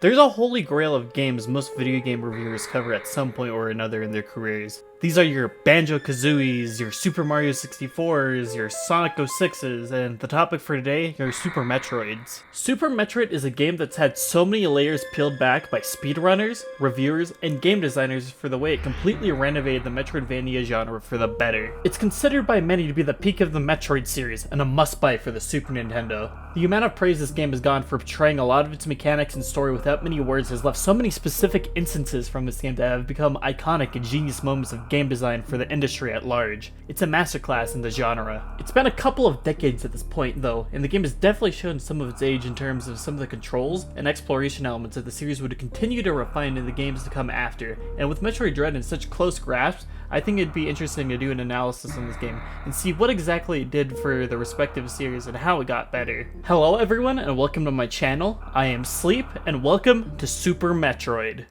There's a holy grail of games most video game reviewers cover at some point or another in their careers. These are your Banjo Kazooies, your Super Mario 64s, your Sonic 06s, and the topic for today, your Super Metroids. Super Metroid is a game that's had so many layers peeled back by speedrunners, reviewers, and game designers for the way it completely renovated the Metroidvania genre for the better. It's considered by many to be the peak of the Metroid series and a must-buy for the Super Nintendo. The amount of praise this game has gotten for portraying a lot of its mechanics and story without many words has left so many specific instances from this game that have become iconic and genius moments of game design for the industry at large. It's a masterclass in the genre. It's been a couple of decades at this point though, and the game has definitely shown some of its age in terms of some of the controls and exploration elements that the series would continue to refine in the games to come after. And with Metroid Dread in such close grasp, I think it'd be interesting to do an analysis on this game and see what exactly it did for the respective series and how it got better. Hello everyone and welcome to my channel. I am Sleep and welcome to Super Metroid.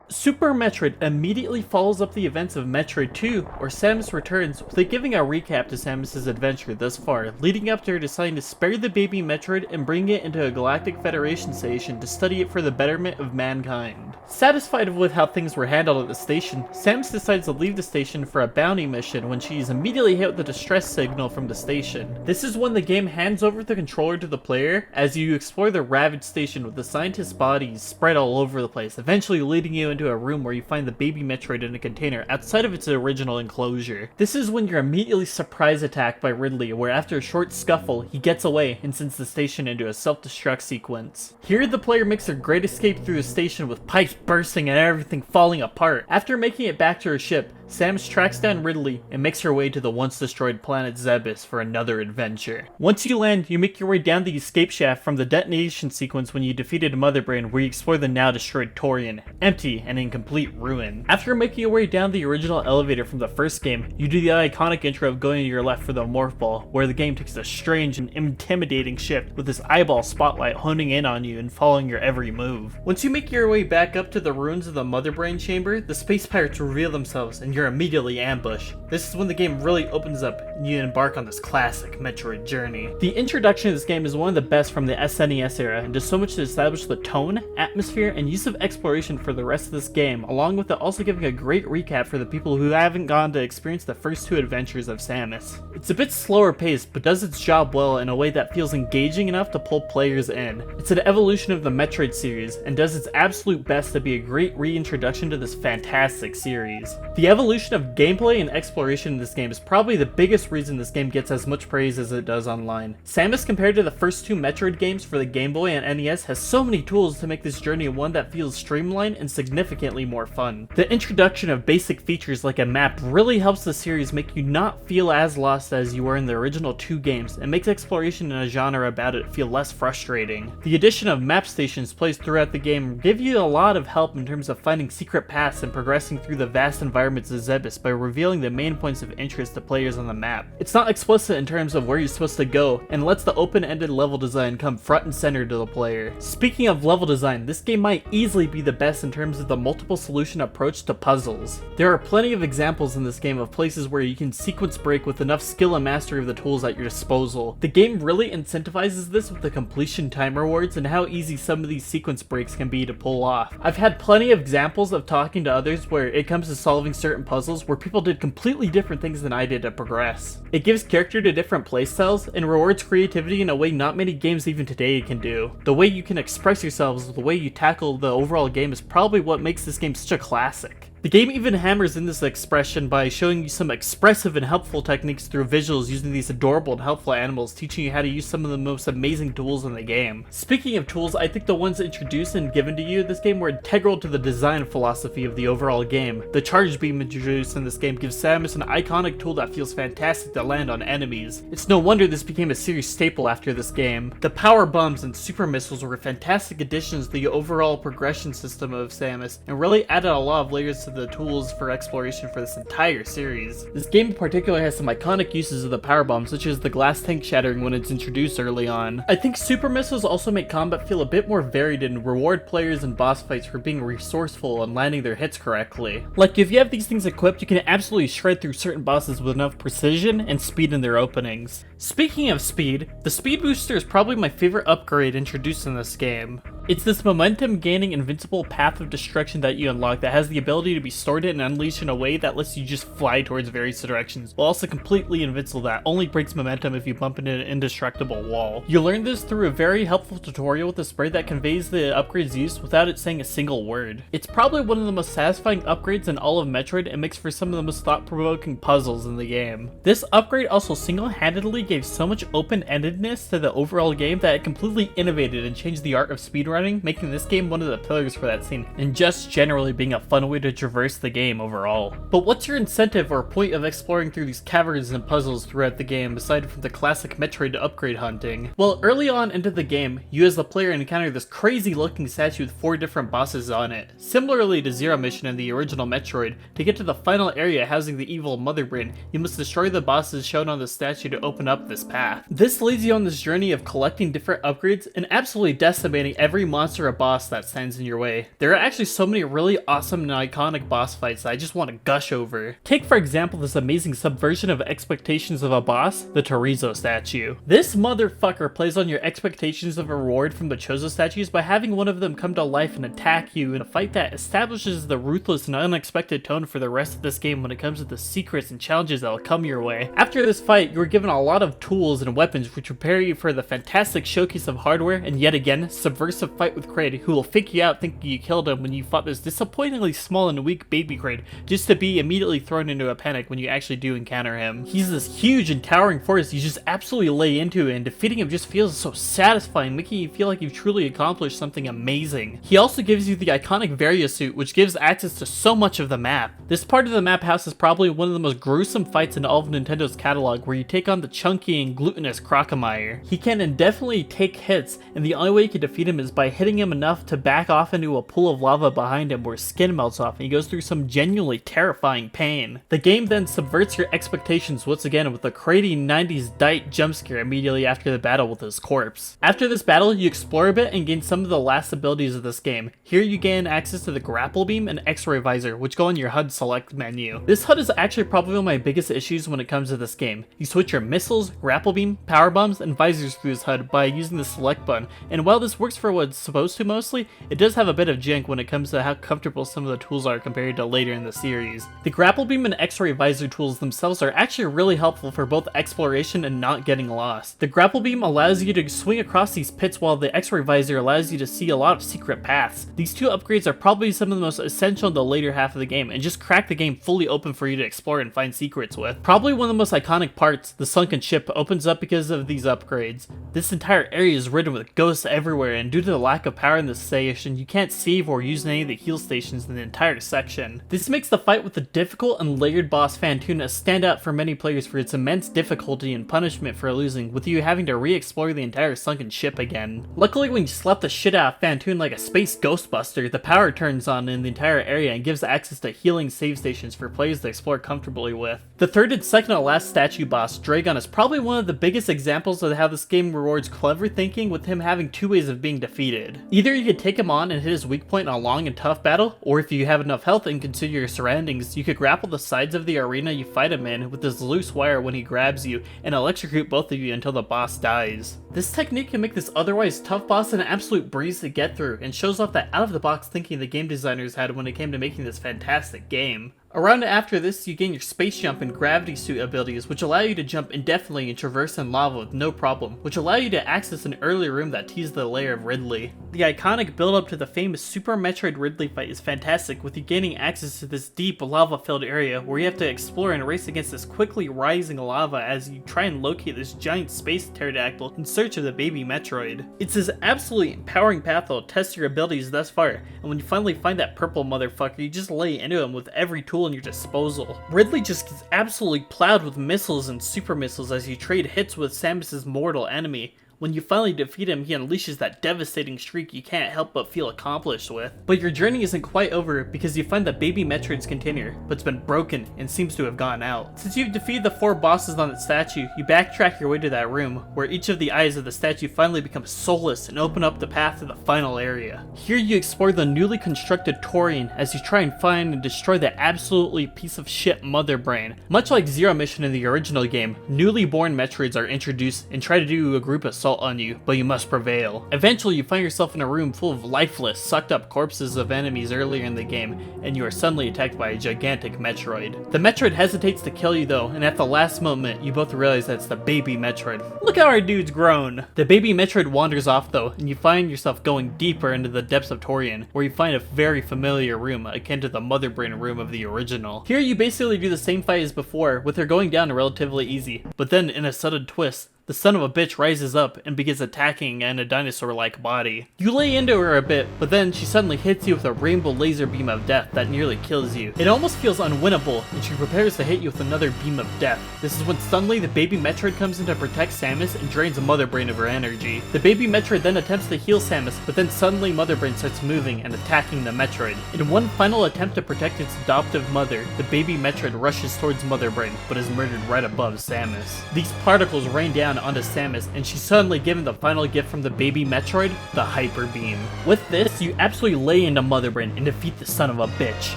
Super Metroid immediately follows up the events of Metroid 2, or Samus Returns, with giving a recap to Samus' adventure thus far, leading up to her deciding to spare the baby Metroid and bring it into a Galactic Federation station to study it for the betterment of mankind. Satisfied with how things were handled at the station, Samus decides to leave the station for a bounty mission when she is immediately hit with a distress signal from the station. This is when the game hands over the controller to the player as you explore the ravaged station with the scientists' bodies spread all over the place, eventually leading you into a room where you find the baby Metroid in a container outside of its original enclosure. This is when you're immediately surprise attacked by Ridley, where after a short scuffle, he gets away and sends the station into a self-destruct sequence. Here the player makes their great escape through the station with pipes bursting and everything falling apart. After making it back to her ship, Samus tracks down Ridley and makes her way to the once destroyed planet Zebes for another adventure. Once you land, you make your way down the escape shaft from the detonation sequence when you defeated Mother Brain, where you explore the now destroyed Torian, empty and in complete ruin. After making your way down the original elevator from the first game, you do the iconic intro of going to your left for the Morph Ball, where the game takes a strange and intimidating shift with this eyeball spotlight honing in on you and following your every move. Once you make your way back up to the ruins of the Mother Brain chamber, the space pirates reveal themselves and you're immediately ambushed. This is when the game really opens up and you embark on this classic Metroid journey. The introduction of this game is one of the best from the SNES era and does so much to establish the tone, atmosphere, and use of exploration for the rest of this game, along with it also giving a great recap for the people who haven't gone to experience the first two adventures of Samus. It's a bit slower paced, but does its job well in a way that feels engaging enough to pull players in. It's an evolution of the Metroid series, and does its absolute best to be a great reintroduction to this fantastic series. The evolution of gameplay and exploration in this game is probably the biggest reason this game gets as much praise as it does online. Samus, compared to the first two Metroid games for the Game Boy and NES, has so many tools to make this journey one that feels streamlined and significantly more fun. The introduction of basic features like a map really helps the series make you not feel as lost as you were in the original two games, and makes exploration in a genre about it feel less frustrating. The addition of map stations placed throughout the game give you a lot of help in terms of finding secret paths and progressing through the vast environments of Zebes by revealing the main points of interest to players on the map. It's not explicit in terms of where you're supposed to go, and lets the open-ended level design come front and center to the player. Speaking of level design, this game might easily be the best in terms of the multiple solution approach to puzzles. There are plenty of examples in this game of places where you can sequence break with enough skill and mastery of the tools at your disposal. The game really incentivizes this with the completion time rewards and how easy some of these sequence breaks can be to pull off. I've had plenty of examples of talking to others where it comes to solving certain puzzles where people did completely different things than I did to progress. It gives character to different playstyles and rewards creativity in a way not many games even today can do. The way you can express yourselves, the way you tackle the overall game is probably what makes this game such a classic. The game even hammers in this expression by showing you some expressive and helpful techniques through visuals using these adorable and helpful animals, teaching you how to use some of the most amazing tools in the game. Speaking of tools, I think the ones introduced and given to you in this game were integral to the design philosophy of the overall game. The charge beam introduced in this game gives Samus an iconic tool that feels fantastic to land on enemies. It's no wonder this became a series staple after this game. The power bombs and super missiles were fantastic additions to the overall progression system of Samus, and really added a lot of layers use of the tools for exploration for this entire series. This game in particular has some iconic uses of the power bomb, such as the glass tank shattering when it's introduced early on. I think super missiles also make combat feel a bit more varied and reward players in boss fights for being resourceful and landing their hits correctly. Like, if you have these things equipped, you can absolutely shred through certain bosses with enough precision and speed in their openings. Speaking of speed, the speed booster is probably my favorite upgrade introduced in this game. It's this momentum gaining invincible path of destruction that you unlock that has the ability to be stored and unleashed in a way that lets you just fly towards various directions, while also completely invincible that only breaks momentum if you bump into an indestructible wall. You learn this through a very helpful tutorial with a spray that conveys the upgrade's use without it saying a single word. It's probably one of the most satisfying upgrades in all of Metroid and makes for some of the most thought-provoking puzzles in the game. This upgrade also single-handedly gave so much open-endedness to the overall game that it completely innovated and changed the art of speedrunning, making this game one of the pillars for that scene, and just generally being a fun way to traverse the game overall. But what's your incentive or point of exploring through these caverns and puzzles throughout the game, aside from the classic Metroid upgrade hunting? Well, early on into the game, you as the player encounter this crazy looking statue with 4 different bosses on it. Similarly to Zero Mission in the original Metroid, to get to the final area housing the evil Mother Brain, you must destroy the bosses shown on the statue to open up this path. This leads you on this journey of collecting different upgrades and absolutely decimating every monster or boss that stands in your way. There are actually so many really awesome and iconic boss fights that I just want to gush over. Take for example this amazing subversion of expectations of a boss, the Chorizo statue. This motherfucker plays on your expectations of a reward from the Chozo statues by having one of them come to life and attack you in a fight that establishes the ruthless and unexpected tone for the rest of this game when it comes to the secrets and challenges that will come your way. After this fight, you are given a lot of tools and weapons which prepare you for the fantastic showcase of hardware and yet again subversive fight with Kraid, who will fake you out thinking you killed him when you fought this disappointingly small and weak baby Kraid, just to be immediately thrown into a panic when you actually do encounter him. He's this huge and towering force you just absolutely lay into, and defeating him just feels so satisfying, making you feel like you've truly accomplished something amazing. He also gives you the iconic Varia suit, which gives access to so much of the map. This part of the map house is probably one of the most gruesome fights in all of Nintendo's catalog, where you take on the chunky and glutinous Crocomire. He can indefinitely take hits, and the only way you can defeat him is by hitting him enough to back off into a pool of lava behind him where his skin melts off and he goes through some genuinely terrifying pain. The game then subverts your expectations once again with a crazy 90s diet jump scare immediately after the battle with his corpse. After this battle, you explore a bit and gain some of the last abilities of this game. Here you gain access to the Grapple Beam and X-Ray Visor, which go on your HUD select menu. This HUD is actually probably one of my biggest issues when it comes to this game. You switch your missiles, Grapple Beam, power bombs, and visors through this HUD by using the select button, and while this works for what it's supposed to mostly, it does have a bit of jank when it comes to how comfortable some of the tools are compared to later in the series. The Grapple Beam and X-Ray Visor tools themselves are actually really helpful for both exploration and not getting lost. The Grapple Beam allows you to swing across these pits while the X-Ray Visor allows you to see a lot of secret paths. These two upgrades are probably some of the most essential in the later half of the game and just crack the game fully open for you to explore and find secrets with. Probably one of the most iconic parts, the Sunken Ship, opens up because of these upgrades. This entire area is ridden with ghosts everywhere, and due to the lack of power in this station, you can't save or use any of the heal stations in the entire section. This makes the fight with the difficult and layered boss Fantuna stand out for many players for its immense difficulty and punishment for losing, with you having to re-explore the entire Sunken Ship again. Luckily, when you slap the shit out of Fantuna like a space ghostbuster, the power turns on in the entire area and gives access to healing save stations for players to explore comfortably with. The third and second to last statue boss, Dragon, is probably one of the biggest examples of how this game rewards clever thinking, with him having two ways of being defeated. Either you could take him on and hit his weak point in a long and tough battle, or if you have enough health and consider your surroundings, you could grapple the sides of the arena you fight him in with this loose wire when he grabs you and electrocute both of you until the boss dies. This technique can make this otherwise tough boss an absolute breeze to get through, and shows off that out-of-the-box thinking the game designers had when it came to making this fantastic game. Around after this, you gain your space jump and gravity suit abilities, which allow you to jump indefinitely and traverse in lava with no problem, which allow you to access an early room that teased the lair of Ridley. The iconic build-up to the famous Super Metroid Ridley fight is fantastic, with you gaining access to this deep lava-filled area where you have to explore and race against this quickly rising lava as you try and locate this giant space pterodactyl in search of the baby Metroid. It's this absolutely empowering path that will test your abilities thus far, and when you finally find that purple motherfucker, you just lay into him with every tool in your disposal. Ridley just gets absolutely plowed with missiles and super missiles as you trade hits with Samus's mortal enemy. When you finally defeat him, he unleashes that devastating shriek you can't help but feel accomplished with. But your journey isn't quite over because you find that baby Metroid's container, but it's been broken and seems to have gone out. Since you've defeated the 4 bosses on that statue, you backtrack your way to that room, where each of the eyes of the statue finally becomes soulless and open up the path to the final area. Here you explore the newly constructed Torian as you try and find and destroy the absolutely piece of shit Mother Brain. Much like Zero Mission in the original game, newly born Metroids are introduced and try to do a group assault on you, but you must prevail. Eventually you find yourself in a room full of lifeless, sucked up corpses of enemies earlier in the game, and you are suddenly attacked by a gigantic Metroid. The Metroid hesitates to kill you though, and at the last moment you both realize that it's the baby Metroid. Look how our dude's grown! The baby Metroid wanders off though, and you find yourself going deeper into the depths of Torian, where you find a very familiar room akin to the Mother Brain room of the original. Here you basically do the same fight as before, with her going down relatively easy, but then in a sudden twist, the son of a bitch rises up and begins attacking in a dinosaur-like body. You lay into her a bit, but then she suddenly hits you with a rainbow laser beam of death that nearly kills you. It almost feels unwinnable, and she prepares to hit you with another beam of death. This is when suddenly the baby Metroid comes in to protect Samus and drains Mother Brain of her energy. The baby Metroid then attempts to heal Samus, but then suddenly Mother Brain starts moving and attacking the Metroid. In one final attempt to protect its adoptive mother, the baby Metroid rushes towards Mother Brain, but is murdered right above Samus. These particles rain down onto Samus, and she's suddenly given the final gift from the baby Metroid, the Hyper Beam. With this, you absolutely lay into Mother Brain and defeat the son of a bitch.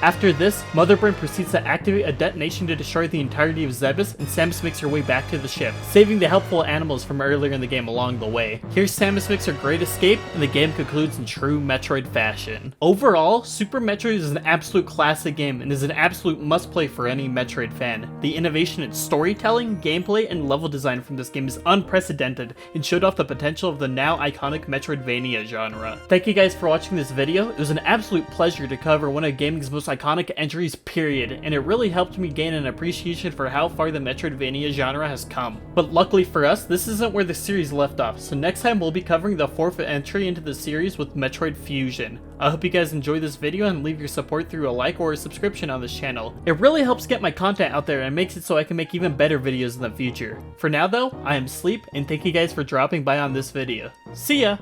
After this, Mother Brain proceeds to activate a detonation to destroy the entirety of Zebes, and Samus makes her way back to the ship, saving the helpful animals from earlier in the game along the way. Here Samus makes her great escape, and the game concludes in true Metroid fashion. Overall, Super Metroid is an absolute classic game and is an absolute must-play for any Metroid fan. The innovation in storytelling, gameplay, and level design from this game is unprecedented and showed off the potential of the now iconic Metroidvania genre. Thank you guys for watching this video. It was an absolute pleasure to cover one of gaming's most iconic entries, period, and it really helped me gain an appreciation for how far the Metroidvania genre has come. But luckily for us, this isn't where the series left off, so next time we'll be covering the 4th entry into the series with Metroid Fusion. I hope you guys enjoyed this video and leave your support through a like or a subscription on this channel. It really helps get my content out there and makes it so I can make even better videos in the future. For now though, I am Sleep, and thank you guys for dropping by on this video. See ya!